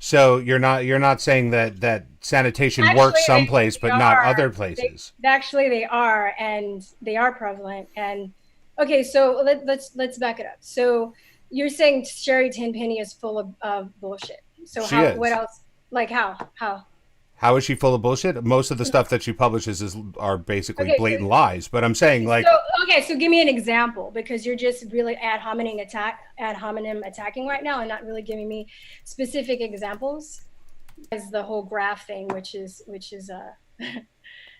So you're not saying that sanitation works Actually, someplace they but not are. other They places. actually they are, and they are prevalent. And okay, so let's back it up. So you're saying Sherry Tenpenny is full of bullshit. So She how? What is. else? Like how? How? How is she full of bullshit? Most of the stuff that she publishes are basically Okay, blatant lies. But I'm saying, like, so give me an example, because you're just really ad hominem attacking right now and not really giving me specific examples. Is the whole graph thing, which is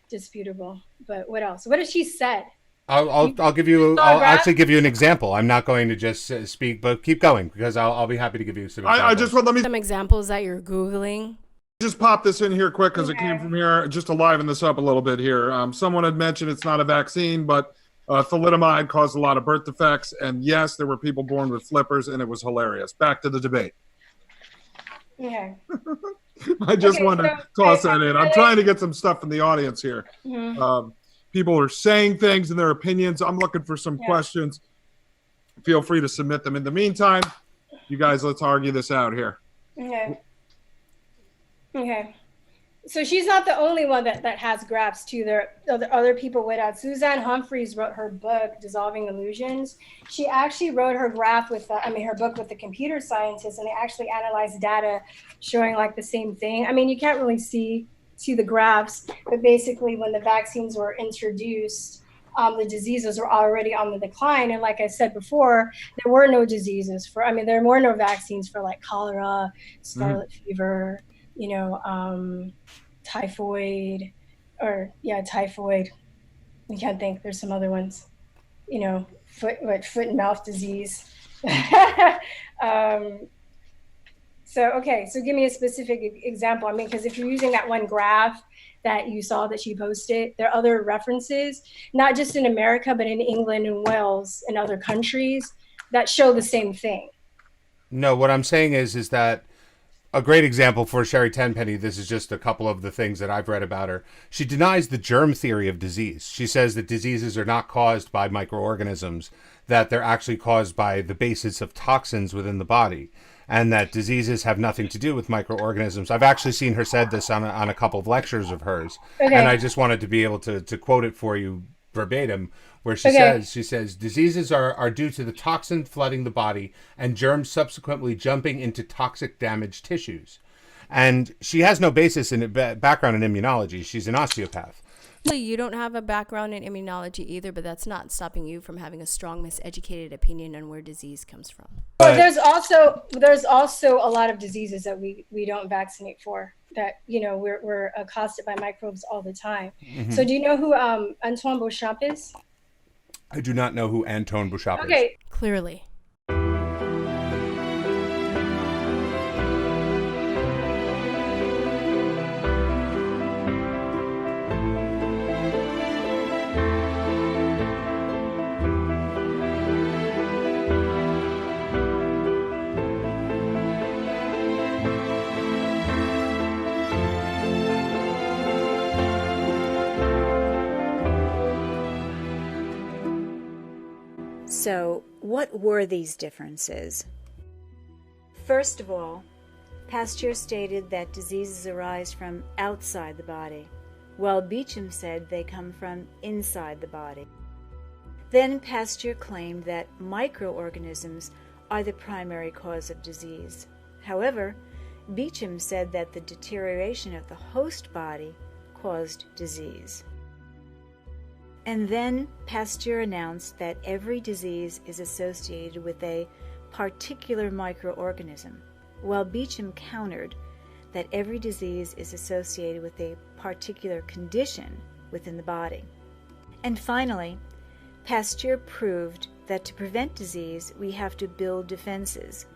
disputable. But what else? What has she said? I'll give You you. saw a I'll graph? actually give you an example. I'm not going to just speak, but keep going because I'll be happy to give you some I just examples. let me Some examples that you're Googling. just pop this in here quick because it came Okay. from here, just to liven this up a little bit here. Someone had mentioned it's not a vaccine, but thalidomide caused a lot of birth defects. And yes, there were people born with flippers, and it was hilarious. Back to the debate. Okay. I just Okay. wanted So to toss that in. I'm trying to get some stuff from the audience here. Mhm. People are saying things and their opinions. I'm looking for some questions. Feel free to submit them. In the meantime, you guys, let's argue this out here. Okay. Okay. So she's not the only one that has graphs too. There are other people with that. Suzanne Humphreys wrote her book, Dissolving Illusions. She actually wrote her graph with, her book with the computer scientists, and they actually analyzed data showing like the same thing. I mean, you can't really see the graphs, but basically when the vaccines were introduced, the diseases were already on the decline. And like I said before, there were no diseases there were no vaccines for like cholera, scarlet fever, typhoid, typhoid. I can't think. There's some other ones. Foot and mouth disease. um, so give me a specific example. I mean, because if you're using that one graph that you saw that she posted, there are other references, not just in America, but in England and Wales and other countries that show the same thing. No, what I'm saying is that a great example for Sherry Tenpenny, this is just a couple of the things that I've read about her. She denies the germ theory of disease. She says that diseases are not caused by microorganisms, that they're actually caused by the basis of toxins within the body, and that diseases have nothing to do with microorganisms. I've actually seen her said this on a couple of lectures of hers, and I Okay. just wanted to be able to quote it for you verbatim, where Okay. she says diseases are due to the toxin flooding the body and germs subsequently jumping into toxic damaged tissues. And she has no basis in background in immunology. She's an osteopath. You don't have a background in immunology either, but that's not stopping you from having a strong, miseducated opinion on where disease comes from. Well, But there's also a lot of diseases that we don't vaccinate for, that we're accosted by microbes all the time. So do you know who Antoine Beauchamp is? I do not know who Antoine Beauchamp is. Okay. Clearly. So, what were these differences? First of all, Pasteur stated that diseases arise from outside the body, while Beauchamp said they come from inside the body. Then Pasteur claimed that microorganisms are the primary cause of disease. However, Beauchamp said that the deterioration of the host body caused disease. And then Pasteur announced that every disease is associated with a particular microorganism, while Beauchamp countered that every disease is associated with a particular condition within the body. And finally, Pasteur proved that to prevent disease, we have to build defenses,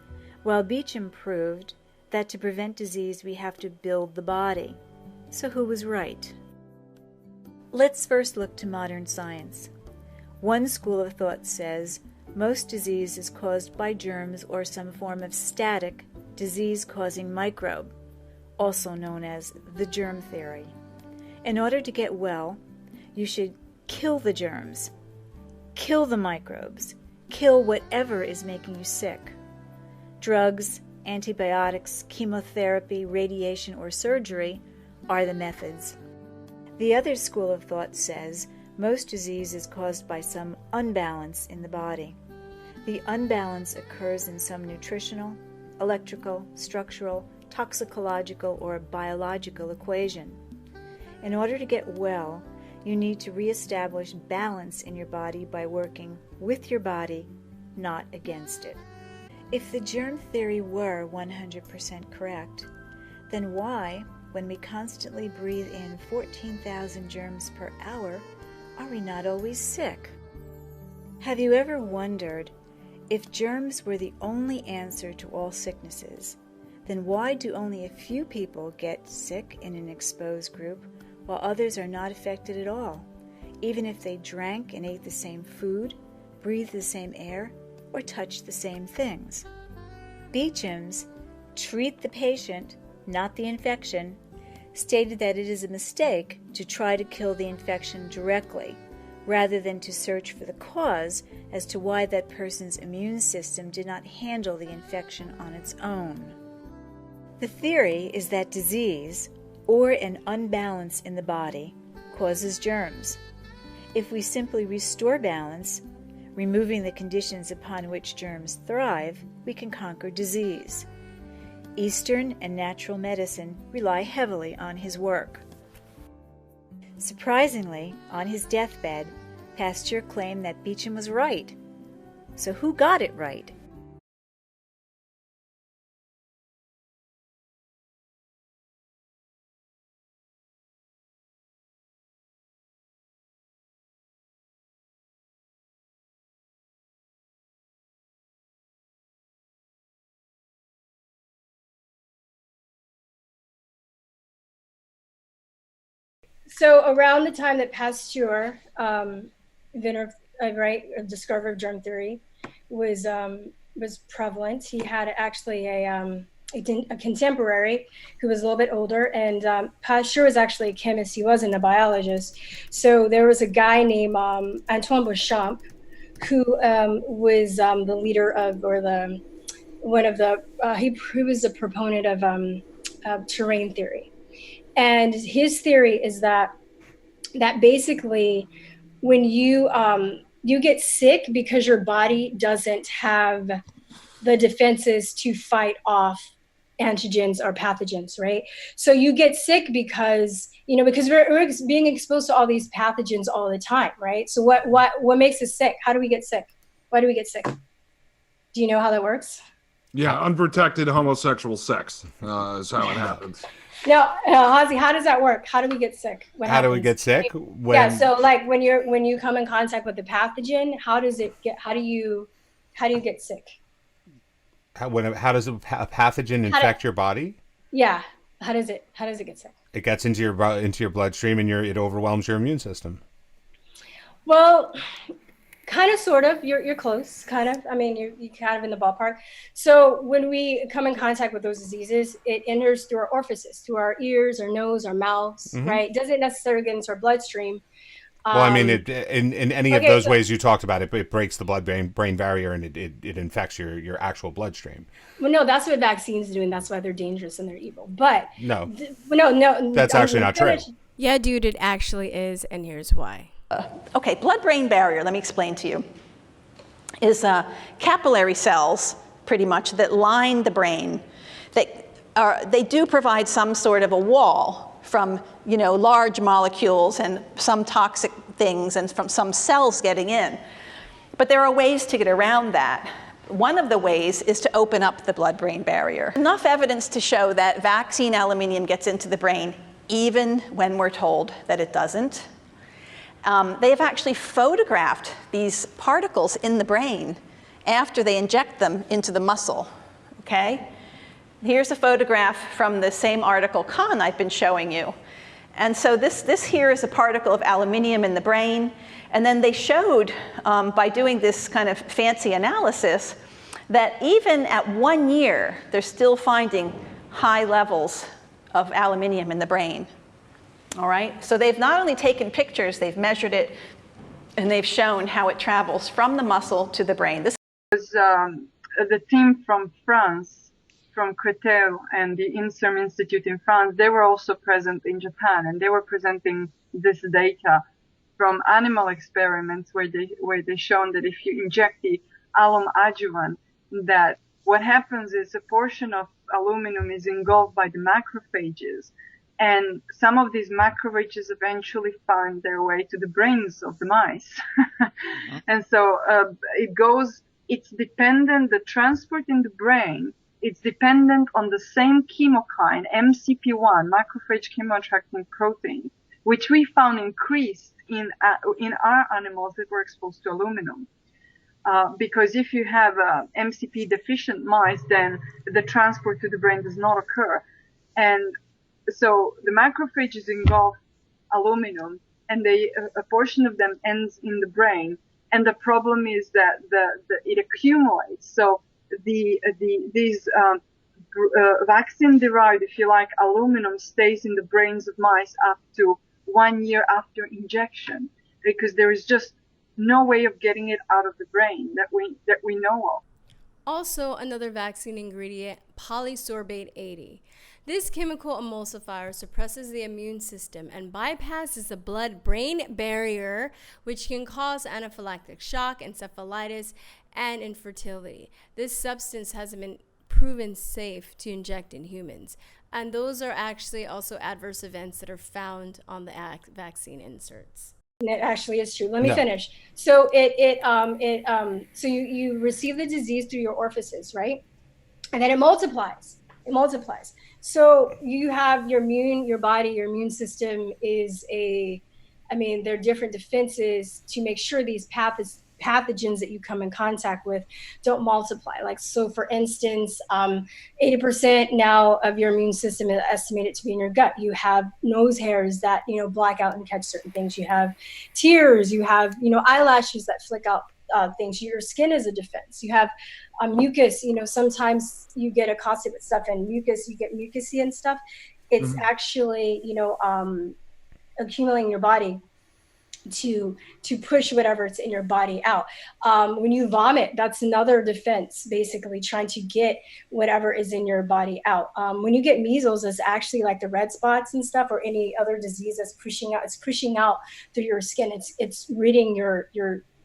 while Beauchamp proved that to prevent disease, we have to build the body. So who was right? Let's first look to modern science. One school of thought says most disease is caused by germs or some form of static, disease-causing microbe, also known as the germ theory. In order to get well, you should kill the germs, kill the microbes, kill whatever is making you sick. Drugs, antibiotics, chemotherapy, radiation, or surgery are the methods. The other school of thought says most disease is caused by some unbalance in the body. The unbalance occurs in some nutritional, electrical, structural, toxicological, or biological equation. In order to get well, you need to reestablish balance in your body by working with your body, not against it. If the germ theory were 100% correct, then why, when we constantly breathe in 14,000 germs per hour, are we not always sick? Have you ever wondered, if germs were the only answer to all sicknesses, then why do only a few people get sick in an exposed group while others are not affected at all, even if they drank and ate the same food, breathed the same air, or touched the same things? Beauchamp's "treat the patient, not the infection" stated that it is a mistake to try to kill the infection directly, rather than to search for the cause as to why that person's immune system did not handle the infection on its own. The theory is that disease, or an unbalance in the body, causes germs. If we simply restore balance, removing the conditions upon which germs thrive, we can conquer disease. Eastern and natural medicine rely heavily on his work. Surprisingly, on his deathbed, Pasteur claimed that Beauchamp was right. So who got it right? So around the time that Pasteur, discoverer of germ theory, was prevalent, he had actually a contemporary who was a little bit older, and Pasteur was actually a chemist. He wasn't a biologist. So there was a guy named Antoine Beauchamp, who was the leader of, or the one of the he was a proponent of terrain theory. And his theory is that basically when you get sick because your body doesn't have the defenses to fight off antigens or pathogens, right? So you get sick because we're being exposed to all these pathogens all the time, right? So what makes us sick? How do we get sick? Why do we get sick? Do you know how that works? Yeah, unprotected homosexual sex is how it happens. No, Halsey, how does that work? How do we get sick? How do we get sick? Yeah, so like when you come in contact with the pathogen, how do you get sick? How does a pathogen infect your body? Yeah, how does it get sick? It gets into your bloodstream and it overwhelms your immune system. Well, kind of, sort of. You're close, kind of. I mean, you're kind of in the ballpark. So when we come in contact with those diseases, it enters through our orifices, through our ears, our nose, our mouths, right? It doesn't necessarily get into our bloodstream. Well, I mean, in any of those ways you talked about it breaks the blood-brain barrier and it infects your actual bloodstream. Well, no, that's what vaccines do, and that's why they're dangerous and they're evil. But no, that's actually not true. Yeah, dude, it actually is, and here's why. Okay, blood-brain barrier, let me explain to you, is capillary cells, pretty much, that line the brain. They do provide some sort of a wall from, large molecules and some toxic things and from some cells getting in. But there are ways to get around that. One of the ways is to open up the blood-brain barrier. Enough evidence to show that vaccine aluminium gets into the brain, even when we're told that it doesn't. They have actually photographed these particles in the brain after they inject them into the muscle, okay? Here's a photograph from the same article, Con, I've been showing you. And so this here is a particle of aluminium in the brain. And then they showed, by doing this kind of fancy analysis, that even at 1 year, they're still finding high levels of aluminium in the brain. All right, so they've not only taken pictures, they've measured it, and they've shown how it travels from the muscle to the brain. This was the team from France from Créteil and the INSERM Institute in France, they were also present in Japan, and they were presenting this data from animal experiments where they shown that if you inject the alum adjuvant, that what happens is a portion of aluminum is engulfed by the macrophages, and some of these macrophages eventually find their way to the brains of the mice. And so it's dependent, the transport in the brain, it's dependent on the same chemokine, MCP1, macrophage chemoattracting protein, which we found increased in our animals that were exposed to aluminum. Because if you have MCP deficient mice, then the transport to the brain does not occur. And so the macrophages engulf aluminum, and a portion of them ends in the brain. And the problem is that it accumulates. So these vaccine-derived, if you like, aluminum stays in the brains of mice up to 1 year after injection, because there is just no way of getting it out of the brain that we know of. Also, another vaccine ingredient, polysorbate 80. This chemical emulsifier suppresses the immune system and bypasses the blood-brain barrier, which can cause anaphylactic shock, encephalitis, and infertility. This substance hasn't been proven safe to inject in humans. And those are actually also adverse events that are found on the vaccine inserts. It actually is true. Let me finish. So so you receive the disease through your orifices, right? And then it multiplies. It multiplies. So you have your body, your immune system is there are different defenses to make sure these pathogens that you come in contact with don't multiply. Like, so for instance, 80% now of your immune system is estimated to be in your gut. You have nose hairs that, black out and catch certain things. You have tears, you have, eyelashes that flick out things. Your skin is a defense. You have mucus, sometimes you get accosted with stuff and mucus, you get mucusy and stuff. It's actually, accumulating in your body to push whatever's in your body out. When you vomit, that's another defense, basically trying to get whatever is in your body out. When you get measles, it's actually like the red spots and stuff, or any other disease that's pushing out. It's pushing out through your skin. It's ridding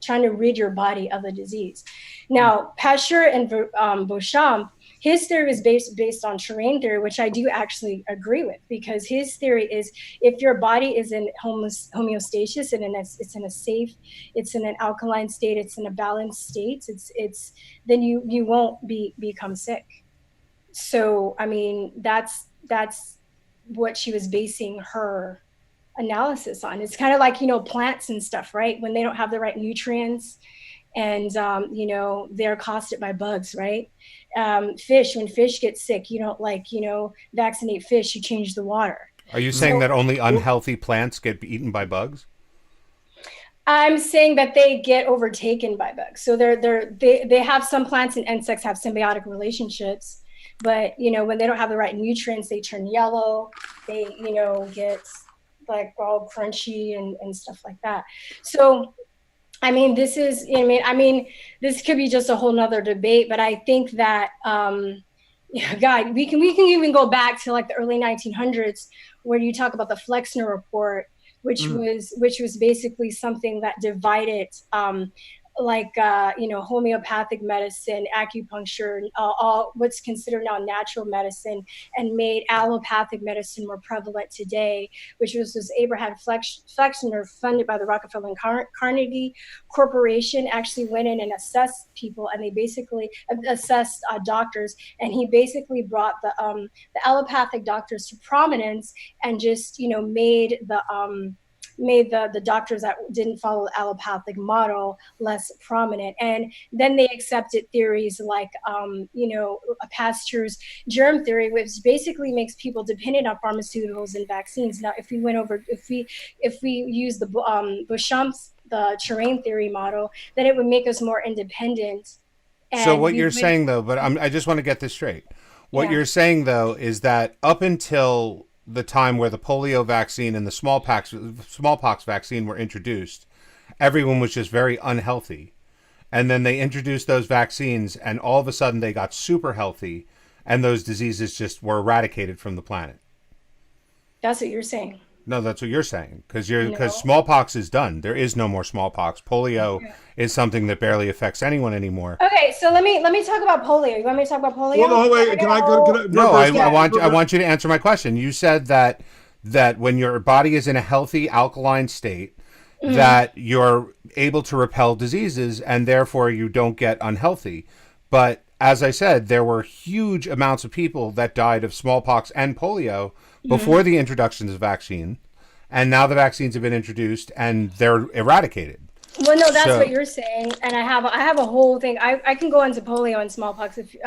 trying to rid your body of the disease. Now, Pasteur and Beauchamp, his theory is based on terrain theory, which I do actually agree with, because his theory is if your body is in homeostasis and it's in an alkaline state, it's in a balanced state, then you won't become sick. So, that's what she was basing her analysis on. It's kind of like, plants and stuff, right? When they don't have the right nutrients and, they're accosted by bugs, right? Fish, when fish get sick, you don't vaccinate fish, you change the water. Are you saying that only unhealthy plants get eaten by bugs? I'm saying that they get overtaken by bugs. So they have, some plants and insects have symbiotic relationships, but, when they don't have the right nutrients, they turn yellow, they, get like all crunchy and stuff like that. So, this is, this could be just a whole nother debate, but I think that, God, we can even go back to like the early 1900s where you talk about the Flexner report, which was basically something that divided, homeopathic medicine, acupuncture, all what's considered now natural medicine, and made allopathic medicine more prevalent today, which was Abraham Flexner, funded by the Rockefeller and Carnegie Corporation, actually went in and assessed people, and they basically assessed doctors, and he basically brought the allopathic doctors to prominence and just, made the doctors that didn't follow the allopathic model less prominent. And then they accepted theories like, Pasteur's germ theory, which basically makes people dependent on pharmaceuticals and vaccines. Now, if we use the Beauchamp's, the terrain theory model, then it would make us more independent. So what you're saying, though, but I just want to get this straight. What you're saying, though, is that up until the time where the polio vaccine and the smallpox vaccine were introduced, everyone was just very unhealthy. And then they introduced those vaccines and all of a sudden they got super healthy. and those diseases just were eradicated from the planet. That's what you're saying. No, that's what you're saying, because No. smallpox is done. There is no more smallpox. Polio is something that barely affects anyone anymore. Okay, so let me talk about polio. You want me to talk about polio? Well, no, wait. Can I No, I want you to answer my question. You said that when your body is in a healthy alkaline state, that you're able to repel diseases, and therefore you don't get unhealthy. But as I said, there were huge amounts of people that died of smallpox and polio before the introductions of vaccine, and now the vaccines have been introduced and they're eradicated. Well, no, that's what you're saying, and I have a whole thing. I can go into polio and smallpox if you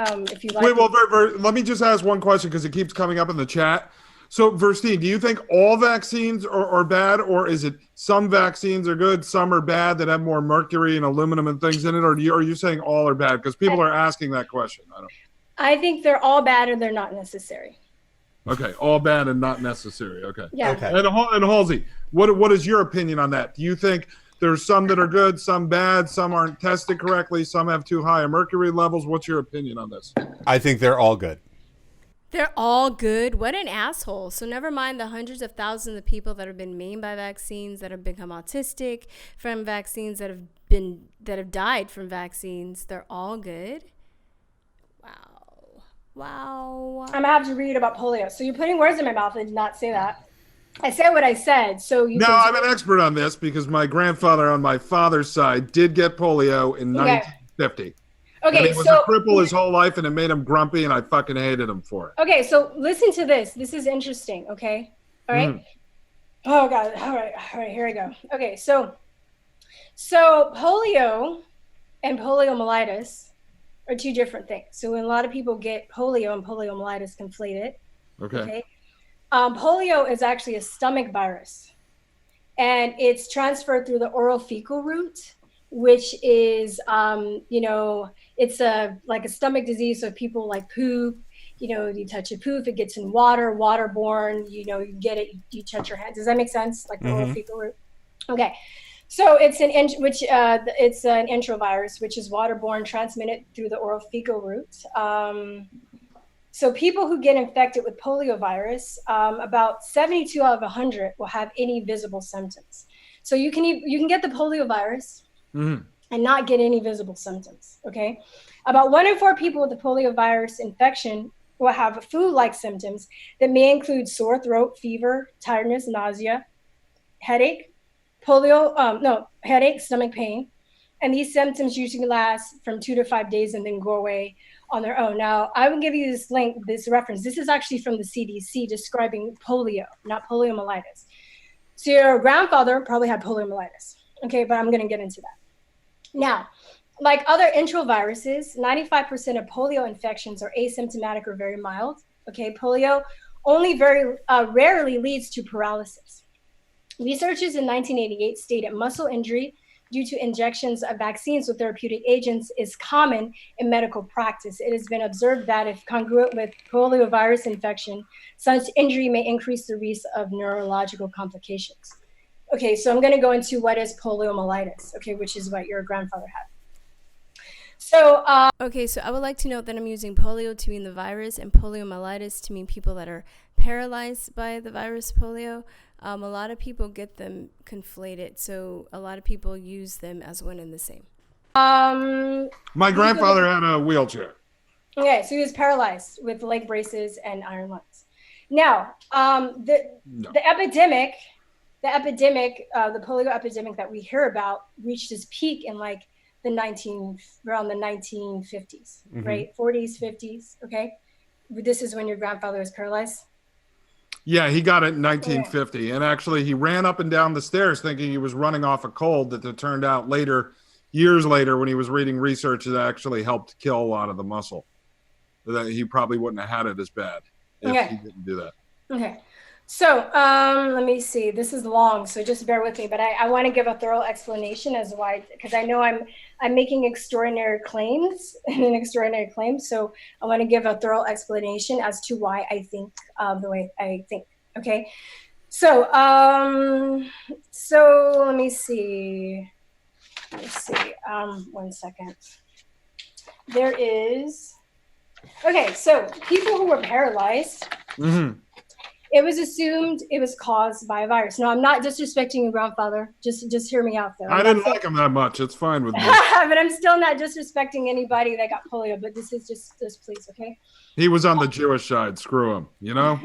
like. Wait, well, let me just ask one question because it keeps coming up in the chat. So, Verstine, do you think all vaccines are bad, or is it some vaccines are good, some are bad that have more mercury and aluminum and things in it, or are you saying all are bad? Because people are asking that question. I think they're all bad and they're not necessary. Okay, all bad and not necessary. Okay. Yeah. Okay. And Halsey, what is your opinion on that? Do you think there's some that are good, some bad, some aren't tested correctly, some have too high mercury levels? What's your opinion on this? I think they're all good. They're all good. What an asshole. So never mind the hundreds of thousands of people that have been maimed by vaccines, that have become autistic from vaccines, that have died from vaccines. They're all good. Wow. I'm gonna have to read about polio. So you're putting words in my mouth. I did not say that. I said what I said. So you. Now I'm an expert on this because my grandfather on my father's side did get polio in 1950. Okay, and he was a cripple his whole life, and it made him grumpy, and I fucking hated him for it. Okay, so listen to this. This is interesting. Okay, all right. Oh God. All right. Here we go. Okay, so polio and poliomyelitis are two different things. So when a lot of people get polio and poliomyelitis conflated. Okay. Polio is actually a stomach virus, and it's transferred through the oral fecal route, which is, it's like a stomach disease. So people like poop, you touch a poop, it gets in waterborne, you get it, you touch your hand. Does that make sense? Like the oral fecal route. Okay. So it's it's an enterovirus, which is waterborne, transmitted through the oral fecal route. So people who get infected with poliovirus, about 72 out of 100 will have any visible symptoms. So you can get the poliovirus and not get any visible symptoms. Okay, about 1 in 4 people with the poliovirus infection will have flu-like symptoms that may include sore throat, fever, tiredness, nausea, headache, stomach pain, and these symptoms usually last from 2 to 5 days and then go away on their own. Now, I will give you this link, this reference. This is actually from the CDC describing polio, not poliomyelitis. So your grandfather probably had poliomyelitis. Okay, but I'm going to get into that. Now, like other enteroviruses, 95% of polio infections are asymptomatic or very mild. Okay, polio only very rarely leads to paralysis. Researchers in 1988 stated muscle injury due to injections of vaccines with therapeutic agents is common in medical practice. It has been observed that if congruent with poliovirus infection, such injury may increase the risk of neurological complications. Okay, so I'm going to go into what is poliomyelitis, okay, which is what your grandfather had. So, okay, so I would like to note that I'm using polio to mean the virus and poliomyelitis to mean people that are paralyzed by the virus polio. A lot of people get them conflated, so a lot of people use them as one and the same. My grandfather had a wheelchair. Okay, so he was paralyzed with leg braces and iron lungs. Now, the epidemic, the polio epidemic that we hear about reached its peak in like around the 1950s, right? 40s, 50s, okay? This is when your grandfather was paralyzed? Yeah, he got it in 1950. And actually, he ran up and down the stairs thinking he was running off a cold that it turned out years later, when he was reading research, that actually helped kill a lot of the muscle. That he probably wouldn't have had it as bad if he didn't do that. Okay. So let me see. This is long, so just bear with me. But I want to give a thorough explanation as why, because I know I'm making extraordinary claims and an extraordinary claim. So I want to give a thorough explanation as to why I think the way I think. Okay. So let me see. One second. There is. Okay, so people who were paralyzed, Mm-hmm. it was assumed it was caused by a virus. No, I'm not disrespecting your grandfather. Just hear me out, though. I didn't like him that much. It's fine with me. But I'm still not disrespecting anybody that got polio. But this is just please, okay? He was on the Jewish side. Screw him. You know.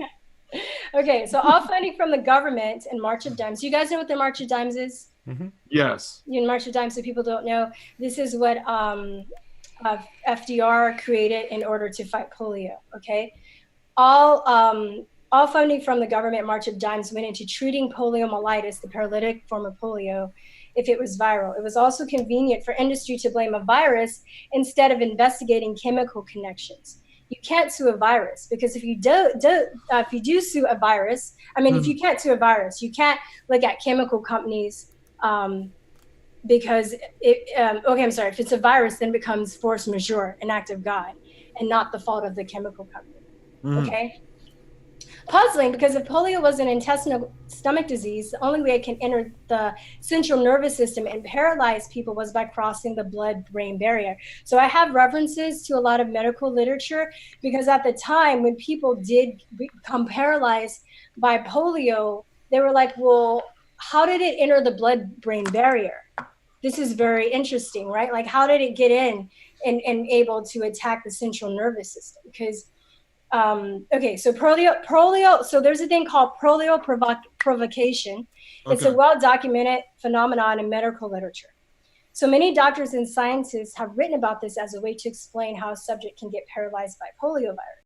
Okay, so all funding from the government and March of Dimes. You guys know what the March of Dimes is? Yes. You know, March of Dimes, so people don't know. This is what FDR created in order to fight polio. Okay, all funding from the government March of Dimes went into treating poliomyelitis, the paralytic form of polio, if it was viral. It was also convenient for industry to blame a virus instead of investigating chemical connections. You can't sue a virus because if you do sue a virus, I mean, if you can't sue a virus, you can't look at chemical companies because okay, I'm sorry. If it's a virus, then it becomes force majeure, an act of God, and not the fault of the chemical company. Okay. Puzzling, because if polio was an intestinal stomach disease, the only way it can enter the central nervous system and paralyze people was by crossing the blood-brain barrier. So I have references to a lot of medical literature because at the time when people did become paralyzed by polio, they were like, well, how did it enter the blood-brain barrier? This is very interesting, right? Like, how did it get in and able to attack the central nervous system? Because okay, so polio. So there's a thing called polio provocation. It's a well-documented phenomenon in medical literature. So many doctors and scientists have written about this as a way to explain how a subject can get paralyzed by polio virus.